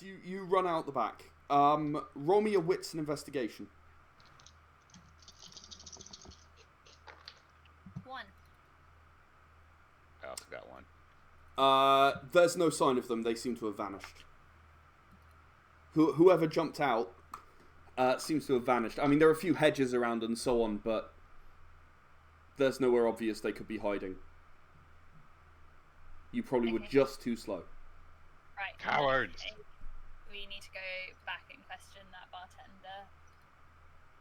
Yes, you run out the back. Roll me a wits and investigation. 1. I also got 1. There's no sign of them. They seem to have vanished. Whoever jumped out seems to have vanished. I mean, there are a few hedges around and so on, but there's nowhere obvious they could be hiding. You probably were just too slow. Right. Cowards! We need to go back and question that bartender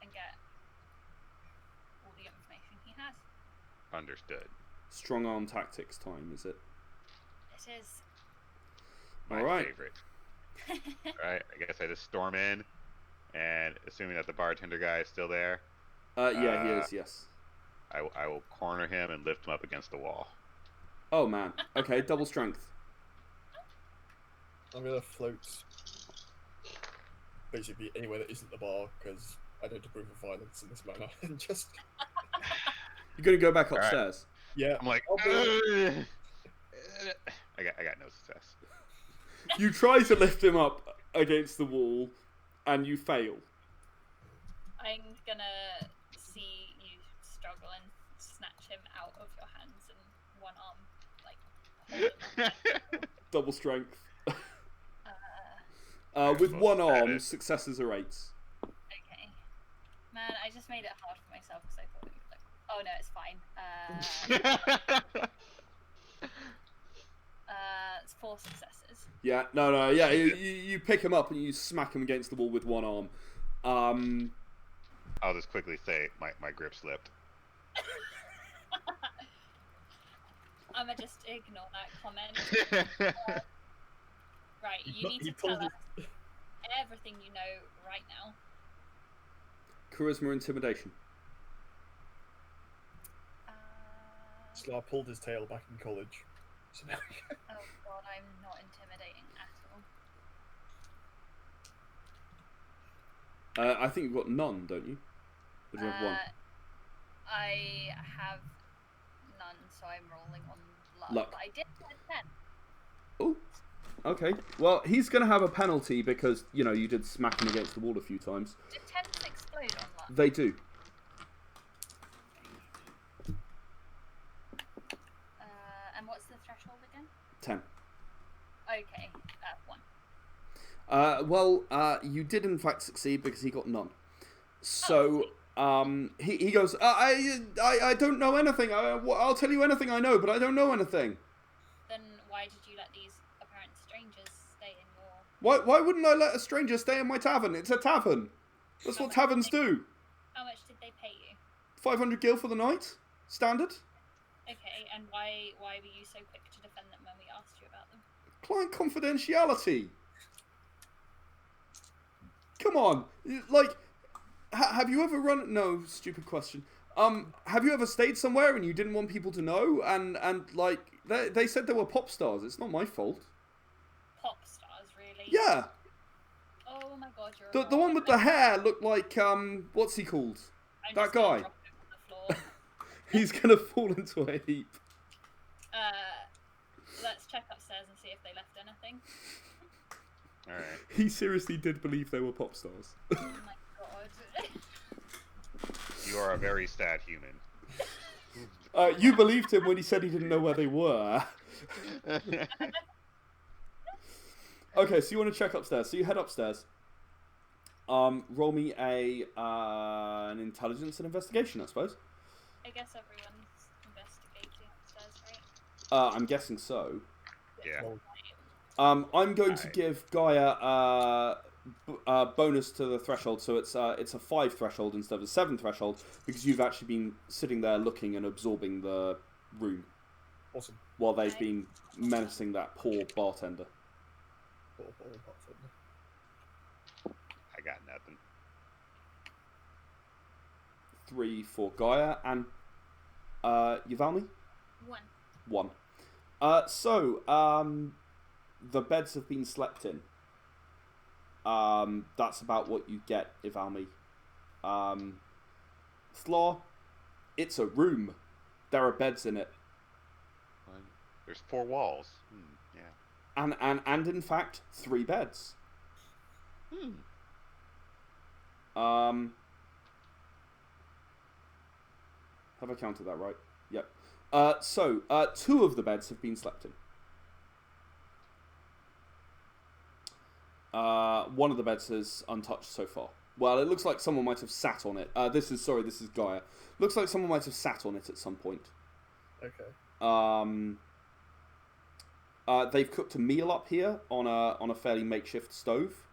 and get all the information he has. Understood. Strong arm tactics time, is it? It is. My favorite. Alright, I guess I just storm in, and assuming that the bartender guy is still there. Yeah, he is, yes. I will corner him and lift him up against the wall. Oh, man. Okay, double strength. I'm going to float basically anywhere that isn't the bar, because I don't approve of violence in this manner. And just... You're going to go back upstairs? Right. Yeah. I'm like, I got no success. You try to lift him up against the wall, and you fail. I'm gonna see you struggle and snatch him out of your hands in one arm, like. Double strength. With one arm, successes are 8s. Okay. Man, I just made it hard for myself because I thought it was like, oh no, it's fine. It's 4 successes. Yeah, no, yeah. You pick him up and you smack him against the wall with one arm. I'll just quickly say my grip slipped. I'ma just ignore that comment. Right, you need to tell us everything you know right now. Charisma intimidation. Slar pulled his tail back in college. So now Oh god, I'm not intimidating at all. I think you've got none, don't you? Or do you have 1? I have none, so I'm rolling on luck. But I did get 10. Oh, okay. Well, he's going to have a penalty because, you did smack him against the wall a few times. Did 10s explode on luck? They do. And what's the threshold again? 10. Okay, 1. Well, you did in fact succeed because he got none. So, he goes, I don't know anything. I'll tell you anything I know, but I don't know anything. Then why did you let these apparent strangers stay in your... Why wouldn't I let a stranger stay in my tavern? It's a tavern. That's what taverns do. How much did they pay you? 500 gil for the night. Standard. Okay, and why were you so quick to defend them when we asked you about them? Client confidentiality. Come on. Like, have you ever run... No, stupid question. Have you ever stayed somewhere and you didn't want people to know? And like, they said they were pop stars. It's not my fault. Pop stars, really? Yeah. Oh my god, you're The one with the hair looked like, what's he called? That guy. He's gonna fall into a heap. Let's check upstairs and see if they left anything. Alright. He seriously did believe they were pop stars. Oh my god. You are a very sad human. You believed him when he said he didn't know where they were. Okay, so you want to check upstairs. So you head upstairs. Roll me an intelligence and investigation, I suppose. I guess everyone's investigating upstairs, right? I'm guessing so. Yeah. I'm going to give Gaia a bonus to the threshold, so it's a 5 threshold instead of a 7 threshold, because you've actually been sitting there looking and absorbing the room. Awesome. While they've been menacing that poor bartender. Poor bartender. I got nothing. 3 for Gaia, and Yuvalmi? 1. 1. So, the beds have been slept in. That's about what you get, Ivalmi. Slaw, it's a room. There are beds in it. There's 4 walls. Yeah. And in fact, 3 beds. Have I counted that right? Yep. So, 2 of the beds have been slept in. One of the beds is untouched so far. Well, it looks like someone might have sat on it. This is Gaia. Looks like someone might have sat on it at some point. Okay. They've cooked a meal up here on a fairly makeshift stove.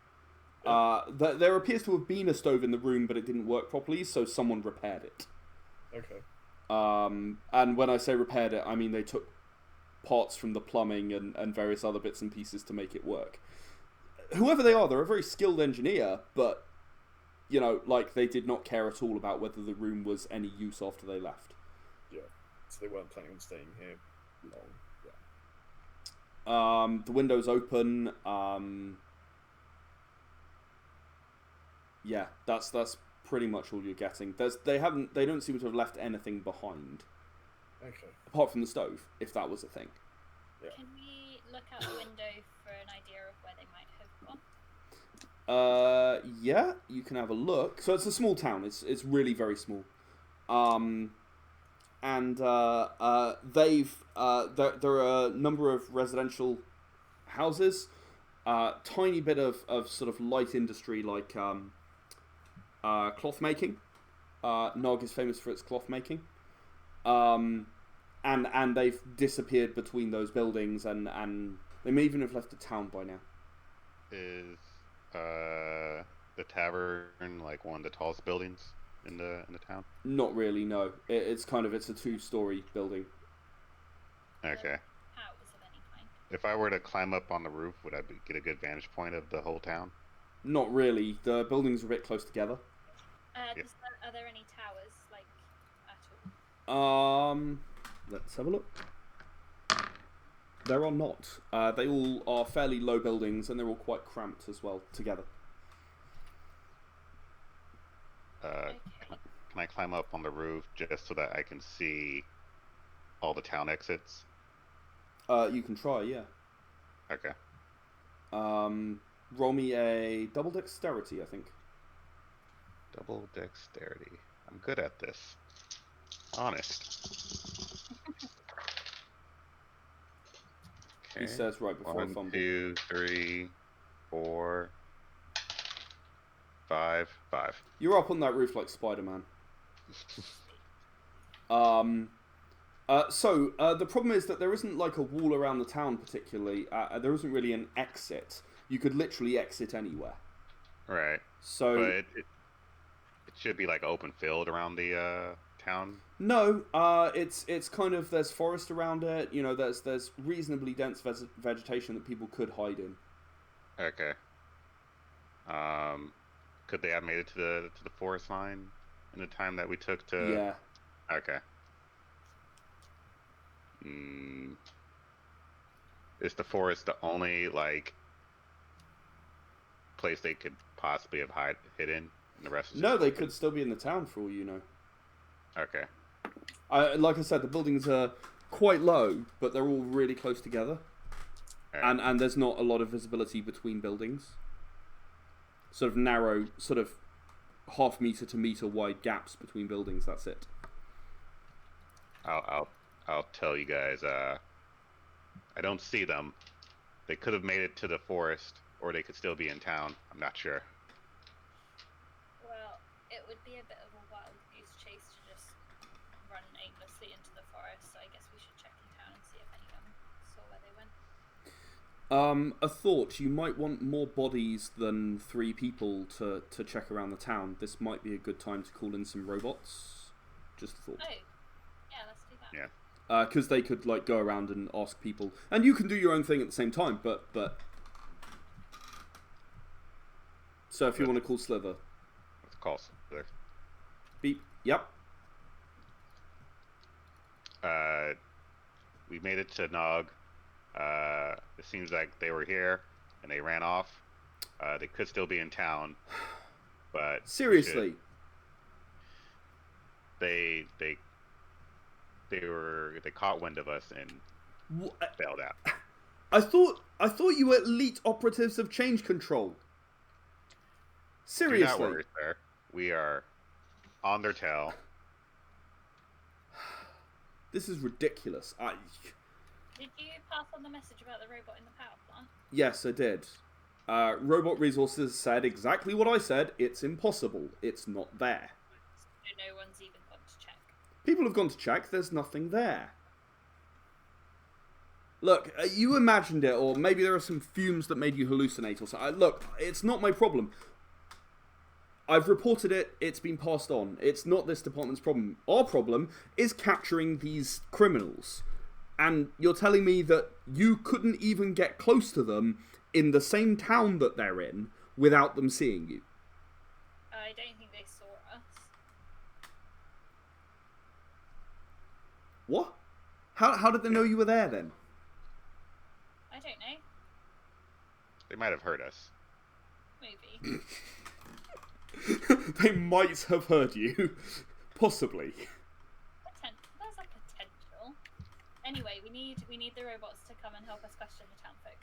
There appears to have been a stove in the room, but it didn't work properly, so someone repaired it. Okay. And when I say repaired it, I mean they took parts from the plumbing and various other bits and pieces to make it work. Whoever they are, they're a very skilled engineer, but, you know, like, they did not care at all about whether the room was any use after they left. Yeah. So they weren't planning on staying here long. Yeah. The window's open. Yeah, that's pretty much all you're getting. They don't seem to have left anything behind. Okay. Apart from the stove, if that was a thing. Yeah. Can we look out the window for an idea of where they might have gone? Yeah, you can have a look. So it's a small town. It's really very small. And there are a number of residential houses, tiny bit of sort of light industry like cloth making. Nog is famous for its cloth making. And they've disappeared between those buildings, and they may even have left the town by now. Is the tavern like one of the tallest buildings in the town? Not really, no. It's a 2-story building. Okay. Towers of any kind? If I were to climb up on the roof, would I get a good vantage point of the whole town? Not really. The buildings are a bit close together. Are there any towers, like, at all? Let's have a look. There are not. They all are fairly low buildings, and they're all quite cramped as well together. Okay. Can I climb up on the roof just so that I can see all the town exits? You can try, yeah. Okay. Roll me a double dexterity, I think. Double dexterity. I'm good at this. Honest. Okay. He says right before I 1, fumble. 2, 3, 4, 5. You're up on that roof like Spider-Man. So the problem is that there isn't like a wall around the town particularly. There isn't really an exit. You could literally exit anywhere. Right. So But it should be like open field around the town. no, it's kind of, there's forest around it. You know, there's reasonably dense vegetation that people could hide in. Okay. Could they have made it to the forest line in the time that we took to? Yeah. Okay. Is the forest the only like place they could possibly have hidden? And the rest is No, just they open? could still be in the town for all you know. Okay. Like I said, the buildings are quite low, but they're all really close together. Alright. And there's not a lot of visibility between buildings. Sort of narrow, sort of half meter to meter wide gaps between buildings. That's it. I'll tell you guys. I don't see them. They could have made it to the forest, or they could still be in town. I'm not sure. Well, it would be a bit of a wild goose chase to just run aimlessly into the forest, so I guess we should check in town and see if anyone saw where they went. A thought, you might want more bodies than 3 people to check around the town. This might be a good time to call in some robots. Just a thought. Oh, yeah, let's do that. Yeah. Because they could like go around and ask people, and you can do your own thing at the same time. But so if you want to call Slither, Let's call there. beep. Yep. We made it to Nog. It seems like they were here and they ran off. They could still be in town, but Seriously. they caught wind of us and bailed out. I thought you were elite operatives of change control. Seriously. Do not worry, sir. We are on their tail. This is ridiculous. Did you pass on the message about the robot in the power plant? Yes, I did. Robot Resources said exactly what I said. It's impossible. It's not there. So no one's even gone to check. People have gone to check. There's nothing there. Look, you imagined it, or maybe there are some fumes that made you hallucinate or something. Look, it's not my problem. I've reported it. It's been passed on. It's not this department's problem. Our problem is capturing these criminals. And you're telling me that you couldn't even get close to them in the same town that they're in without them seeing you? I don't think they saw us. What? How did they know you were there then? I don't know. They might have heard us. Maybe. They might have heard you. Possibly. There's a potential. Anyway, we need the robots to come and help us question the townfolk.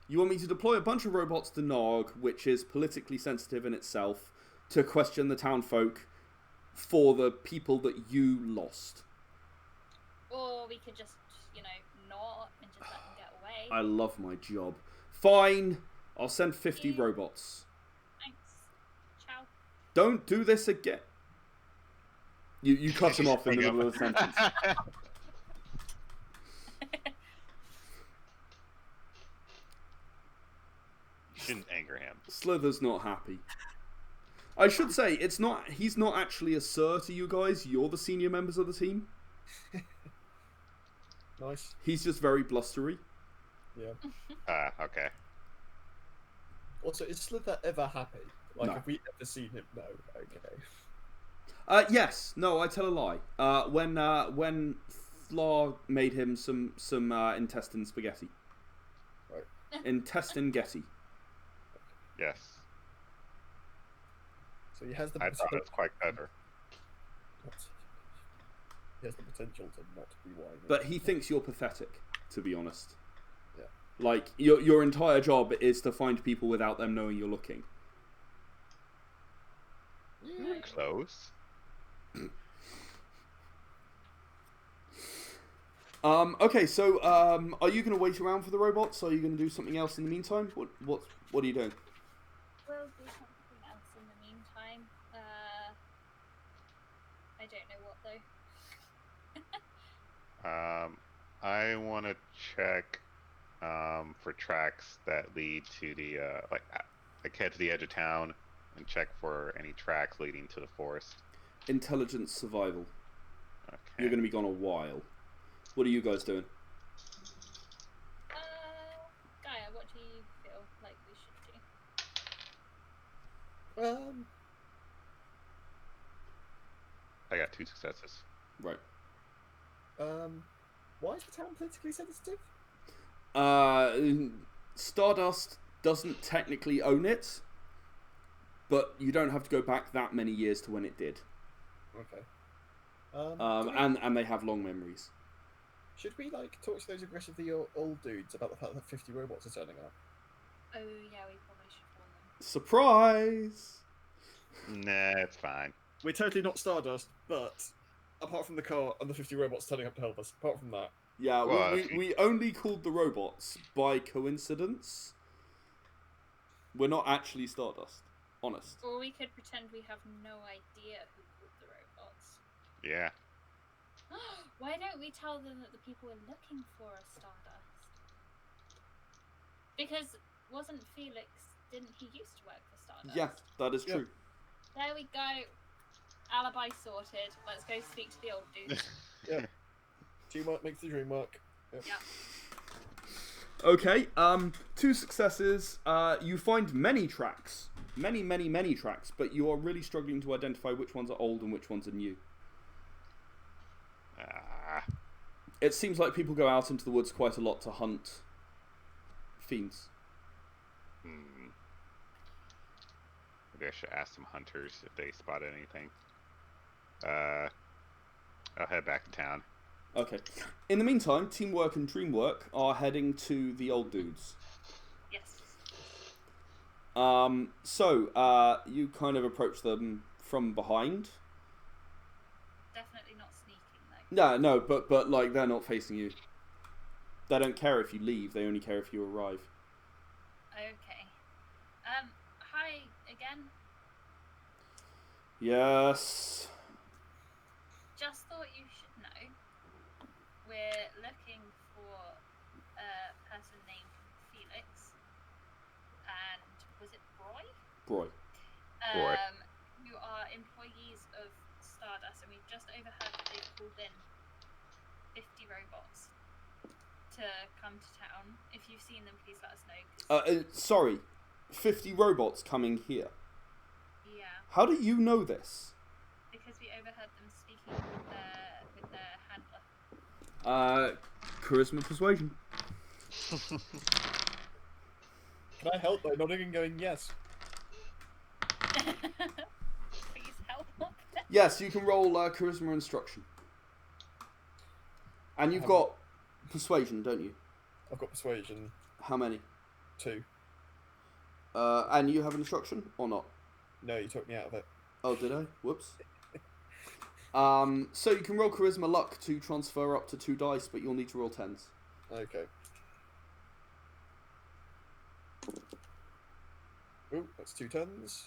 You want me to deploy a bunch of robots to Nog, which is politically sensitive in itself, to question the townfolk for the people that you lost? Or we could just, not and just let them get away. I love my job. Fine. I'll send 50 robots. Thanks. Ciao. Don't do this again. You cut him off in the middle of the sentence. You shouldn't anger him. Slither's not happy. I should say, he's not actually a sir to you guys. You're the senior members of the team. Nice. He's just very blustery. Yeah. Okay. Also, is Slither ever happy? Like, No. have we ever seen him? No. Okay. Yes. No, I tell a lie. When Flaw made him some intestine spaghetti. Right. Intestine getty. Yes. So he has the I thought it was quite clever. He has the potential to not be whiny. But he thinks you're pathetic, to be honest. Yeah. Like, your entire job is to find people without them knowing you're looking. You were close. Okay, so are you going to wait around for the robots? Or are you going to do something else in the meantime? What are you doing? We'll do something else in the meantime. I don't know what though. I want to check for tracks that lead to the head to the edge of town and check for any tracks leading to the forest. Intelligence survival. Okay. You're going to be gone a while. What are you guys doing? Gaia, what do you feel like we should do? I got 2 successes. Right. Why is the town politically sensitive? Stardust doesn't technically own it, but you don't have to go back that many years to when it did. Okay. And they have long memories. Should we talk to those aggressively old dudes about the fact that 50 robots are turning up? Oh yeah, we probably should warn them. Surprise! Nah, it's fine. We're totally not Stardust, but apart from the car and the 50 robots turning up to help us, apart from that, Yeah, Well, we only called the robots by coincidence. We're not actually Stardust. Honest. Or we could pretend we have no idea who called the robots. Yeah. Why don't we tell them that the people we're looking for are Stardust? Because wasn't Felix, didn't he used to work for Stardust? Yeah, that is true. There we go. Alibi sorted. Let's go speak to the old dudes. yeah. Teamwork makes the dream work. Yep. Yeah. Okay, 2 successes. You find many tracks. Many tracks, but you are really struggling to identify which ones are old and which ones are new. It seems like people go out into the woods quite a lot to hunt fiends. Maybe I should ask some hunters if they spotted anything. I'll head back to town. Okay. In the meantime, Teamwork and Dreamwork are heading to the old dudes. Yes. So you kind of approach them from behind. Definitely not sneaking though. No, but like they're not facing you. They don't care if you leave. They only care if you arrive. Okay. Hi again. Yes. Just thought you should know. We're looking for a person named Felix. And was it Broi? Broi. Broi. Who are employees of Stardust, and we've just overheard that they've called in 50 robots to come to town. If you've seen them, please let us know. Sorry, 50 robots coming here. Yeah, How do you know this? because we overheard them speaking with their handler. Charisma persuasion. Can I help by nodding and going yes? Please help. Yes, you can roll charisma instruction. And you've got persuasion, don't you? I've got persuasion How many? 2. And you have instruction or not? No, you took me out of it. Oh, did I? Whoops. So you can roll charisma luck to transfer up to 2 dice, but you'll need to roll 10s. Okay. Ooh, that's 2 tens.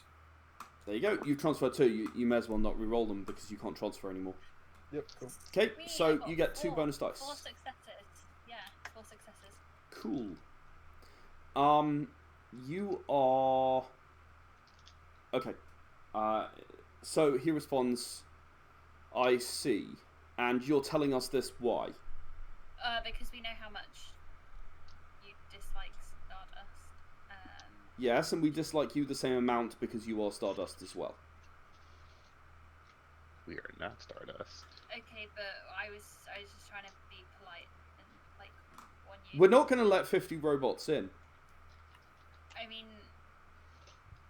There you go. You've transferred 2. You may as well not re-roll them because you can't transfer anymore. Yep, cool. Okay, We so got you get 2 bonus dice. 4 successes. Yeah, 4 successes. Cool. You are... Okay. So he responds, I see. And you're telling us this why? Because we know how much you dislike Stardust. Yes, and we dislike you the same amount because you are Stardust as well. We are not Stardust. Okay, but I was just trying to be polite and like warn you. We're not going to let 50 robots in. I mean,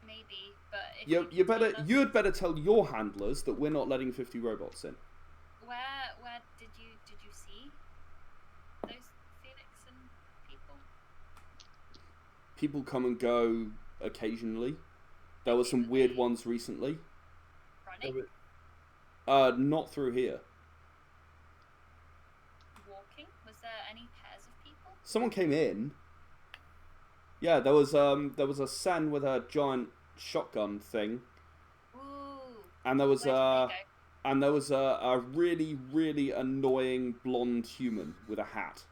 maybe, but if You'd better tell your handlers that we're not letting 50 robots in. Where did you see those Felix and people? People come and go occasionally. There were some weird ones recently. Running, Not through here. walking. Was there any pairs of people? Someone came in. Yeah, there was a Sen with a giant shotgun thing, Ooh. and there was Where did they go? a really, really annoying blonde human with a hat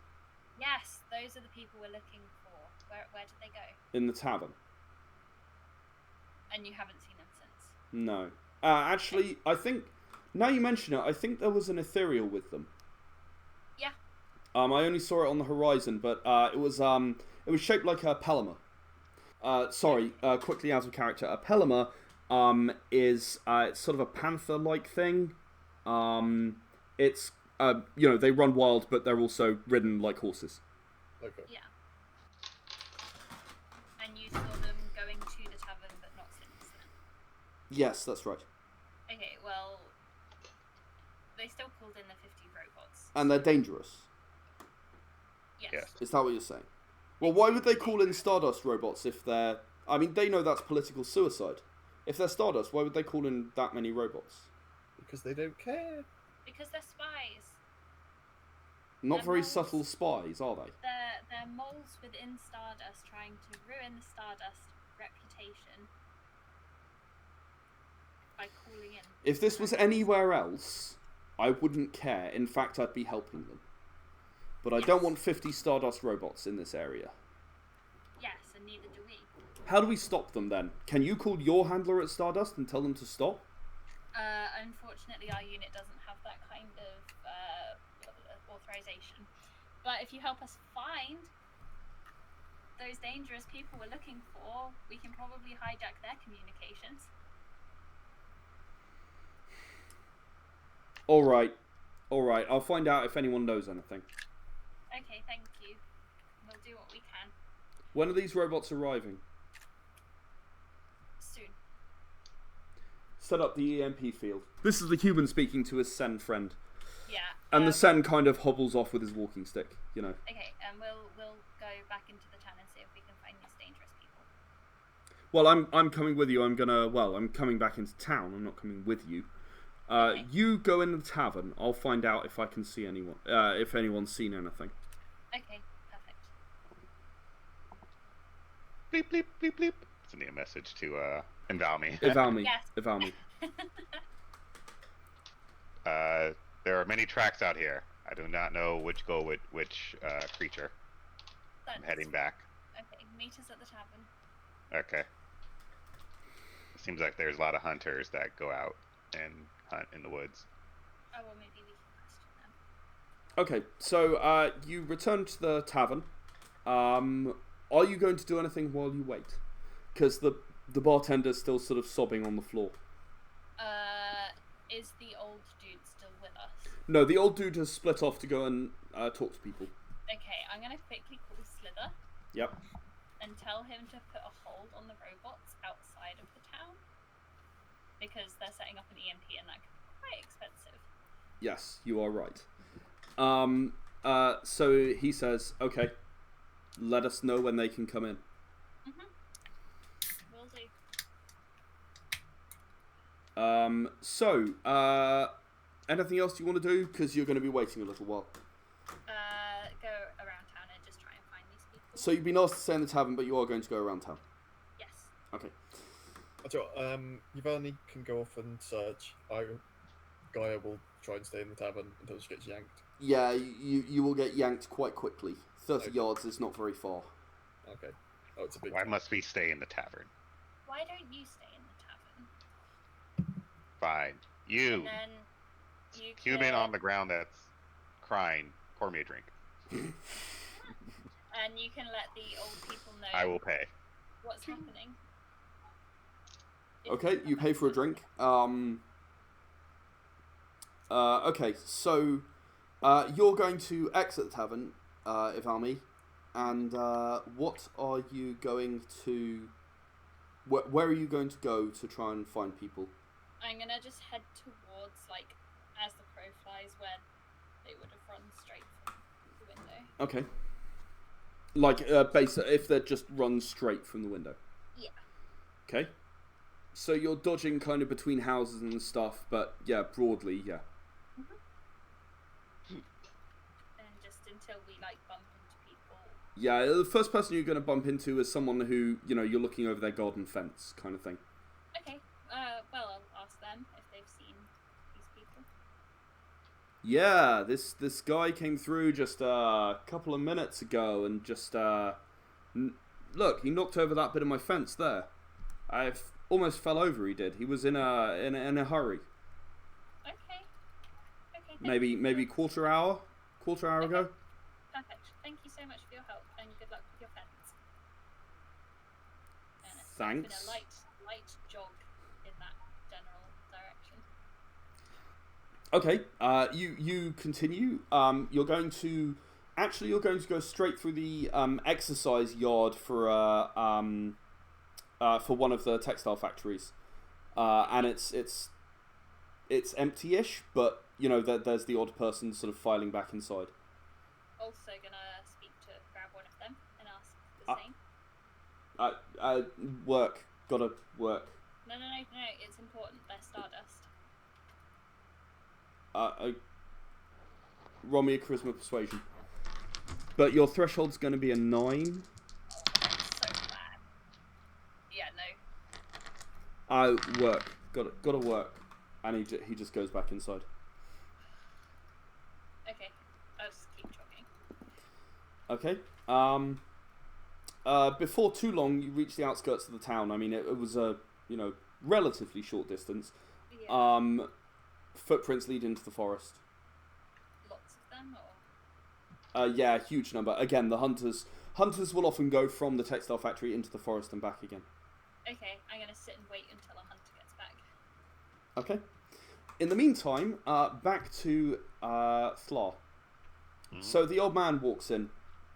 Yes, those are the people we're looking for. Where did they go? in the tavern. And you haven't seen them since. No. Actually, I think, now you mention it, I think there was an ethereal with them. Yeah. I only saw it on the horizon, but it was shaped like a Pelama. Quickly out of character. A Pelama is it's sort of a panther-like thing. It's they run wild, but they're also ridden like horses. Okay. Yeah. And you saw them going to the tavern, but not since then. Yes, that's right. Okay, well, they still called in the 50 robots. And they're dangerous. Yes. Yes. Is that what you're saying? Well, why would they call in Stardust robots if they're... I mean, they know that's political suicide. If they're Stardust, why would they call in that many robots? Because they don't care. Because they're spies. Not They're very moles. subtle spies, are they? They're moles within Stardust trying to ruin the Stardust reputation by calling in. If this was anywhere else, I wouldn't care. In fact, I'd be helping them. But I don't Yes. want 50 Stardust robots in this area. Yes, and neither do we. How do we stop them then? Can you call your handler at Stardust and tell them to stop? Unfortunately, our unit doesn't have that kind of authorization. But if you help us find those dangerous people we're looking for, we can probably hijack their communications. Alright. I'll find out if anyone knows anything. Okay, thank you. We'll do what we can. When are these robots arriving? Soon. Set up the EMP field. This is the human speaking to his Sen friend. Yeah. And the Sen kind of hobbles off with his walking stick, you know. Okay, and we'll go back into the town and see if we can find these dangerous people. Well, I'm coming with you. I'm coming back into town. I'm not coming with you. Okay. You go in the tavern. I'll find out if I can see anyone. If anyone's seen anything. Okay, perfect. Bleep bleep bleep bleep. Sending a message to Envalme. Evalme. Yes. Evalme. There are many tracks out here. I do not know which go with which creature. I'm heading back. Okay, meet us at the tavern. Okay. Seems like there's a lot of hunters that go out and hunt in the woods. Oh, well, maybe we can question them. Okay, so you return to the tavern. Are you going to do anything while you wait? Because the bartender's still sort of sobbing on the floor. Is the old dude still with us? No, the old dude has split off to go and talk to people. Okay, I'm gonna quickly call Slither Yep. and tell him to put a hold on the robots outside of the town. Because they're setting up an EMP and that could be quite expensive. Yes, you are right. So he says, okay, let us know when they can come in. Will do. Anything else you want to do? Because you're going to be waiting a little while. Go around town and just try and find these people. So you've been asked to stay in the tavern, but you are going to go around town. Yes. Okay. I'll tell you what, Yvonne can go off and search. Gaia will try and stay in the tavern until she gets yanked. Yeah, you will get yanked quite quickly. 30 Okay. yards is not very far. Okay. Oh, it's a big. Why must we stay in the tavern? Why don't you stay in the tavern? Fine. You, And then you human can, on the ground that's crying, pour me a drink. and you can let the old people know I will pay. what's happening. If Okay, you pay for a drink. Okay, so you're going to exit the tavern, Ivalmi, and what are you going to... Where are you going to go to try and find people? I'm gonna just head towards, like, as the crow flies, where they would have run straight from the window. Okay. Like, if they're just run straight from the window. Yeah. Okay. So you're dodging kind of between houses and stuff, but yeah, broadly, yeah. And just until we, like, bump into people. Yeah, the first person you're going to bump into is someone who, you know, you're looking over their garden fence kind of thing. Okay, well, I'll ask them if they've seen these people. Yeah, this guy came through just a couple of minutes ago and just, look, he knocked over that bit of my fence there. I almost fell over, he did. He was in a hurry. Okay. Okay, Maybe quarter hour ago. Perfect. Thank you so much for your help, and good luck with your fence. And it's Thanks. been a light jog in that general direction. Okay, you continue. You're going to go straight through the exercise yard for one of the textile factories, and it's empty-ish, but you know there's the odd person sort of filing back inside. Also gonna speak to grab one of them and ask the same. Gotta work. No, it's important. They're Stardust. Roll me a charisma persuasion. But your threshold's going to be a 9. That's so bad. Yeah, no. Work. Gotta work. And he just goes back inside. Okay, I'll just keep jogging. Okay. Before too long, you reach the outskirts of the town. I mean, it was a relatively short distance. Yeah. Footprints lead into the forest. Lots of them, or Yeah, a huge number. Again, the hunters will often go from the textile factory into the forest and back again. okay, I'm gonna sit and wait until a hunter gets back. Okay. In the meantime, back to Thlar. Mhm. So the old man walks in,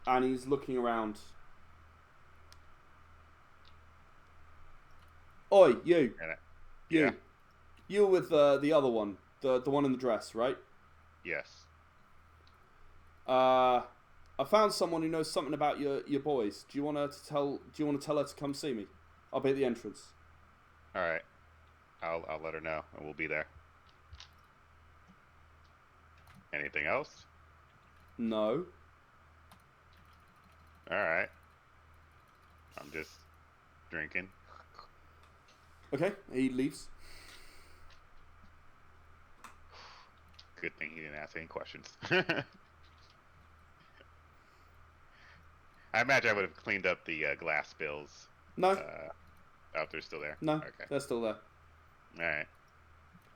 and he's looking around. Oi, you. You. Yeah. You with the other one, the one in the dress, right? Yes. I found someone who knows something about your boys. Do you want to tell her to come see me? I'll be at the entrance. All right. I'll let her know, and we'll be there. Anything else? No. All right. I'm just drinking. Okay, he leaves. Good thing he didn't ask any questions. I imagine I would have cleaned up the glass spills. No. Out there, still there? No, Okay. they're still there. All right.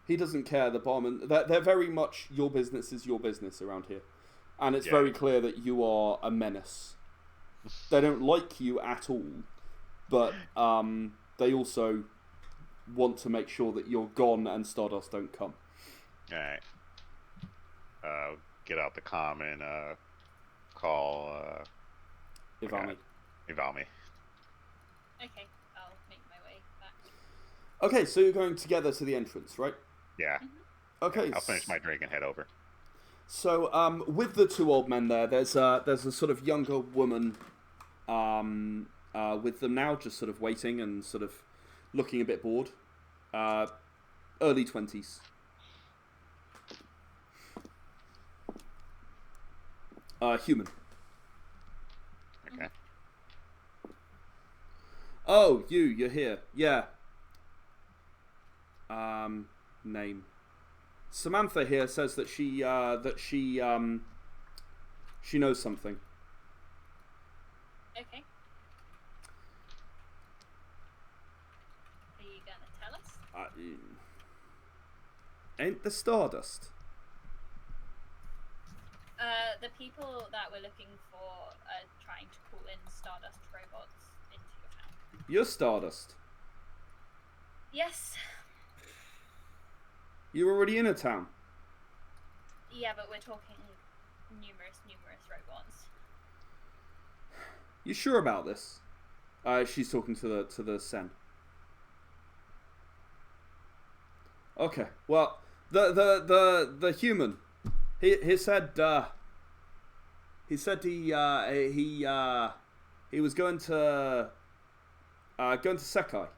He doesn't care, the barman. They're very much your business is your business around here. And it's Yeah. very clear that you are a menace. They don't like you at all, but they also want to make sure that you're gone and Stardust don't come. All right. Get out the comm and call Ivani. Ivami. Okay, I'll make my way back. Okay, so you're going together to the entrance, right? Yeah. Okay. I'll finish my drink and head over. So, with the two old men there's a sort of younger woman with them now, just sort of waiting and sort of looking a bit bored. Early 20s. Human. Okay. Oh, you're here. Yeah. Name. Samantha here says that she knows something. Okay. Are you gonna tell us? Ain't the Stardust? The people that we're looking for are trying to call in Stardust robots into your town. You're Stardust. Yes. You're already in a town. Yeah, but we're talking numerous robots. You sure about this? She's talking to the Sen. Okay. Well, the human. He said he was going to Sekai.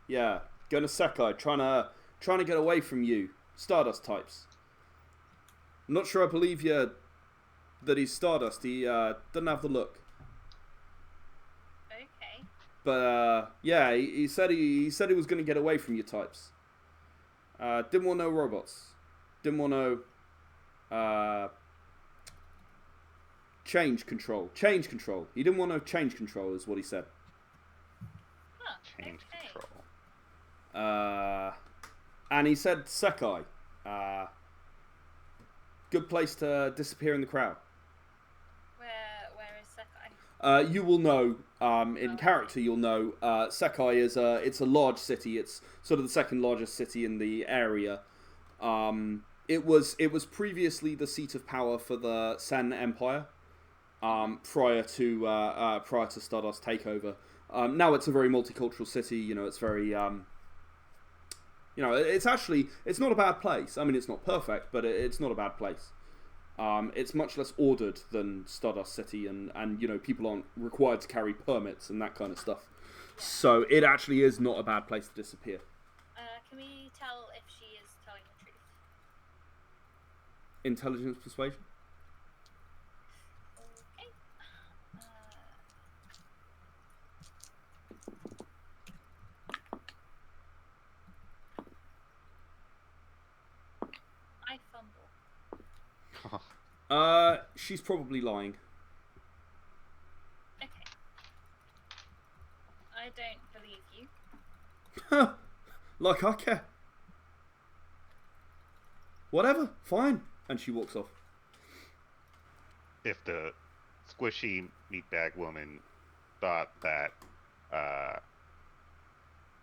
Yeah, going to Sekai, trying to get away from you, Stardust types. I'm not sure I believe you that he's Stardust. He doesn't have the look. Okay. But yeah, he said he was going to get away from you types. Didn't want no robots. Didn't want no change control. Change control. He didn't want no change control, is what he said. Huh. Change okay. control. And he said Sekai. Good place to disappear in the crowd. Where is Sekai? You will know, in character you'll know, Sekai is it's a large city. It's sort of the second largest city in the area. It was previously the seat of power for the Sen Empire, prior to Stardust takeover. Now it's a very multicultural city. You know, it's very it's not a bad place. I mean, it's not perfect, but it's not a bad place. It's much less ordered than Stardust City, and people aren't required to carry permits and that kind of stuff. So it actually is not a bad place to disappear. Can we tell if she is telling the truth? Intelligence persuasion. Okay. I fumble. She's probably lying. Okay. I don't believe you. Like I care. Whatever, fine. And she walks off. If the squishy meatbag woman thought that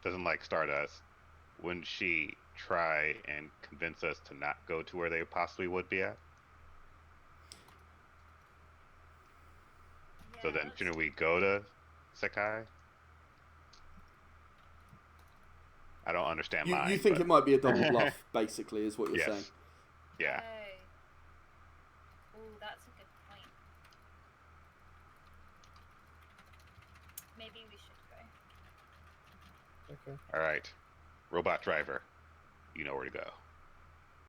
doesn't like Stardust, wouldn't she try and convince us to not go to where they possibly would be at? Yeah, So then, shouldn't we go to Sekai? I don't understand mine. You think but... it might be a double bluff, basically, is what you're Yes. saying. Yeah. Oh, that's a good point. Maybe we should go. Okay. All right, robot driver, you know where to go.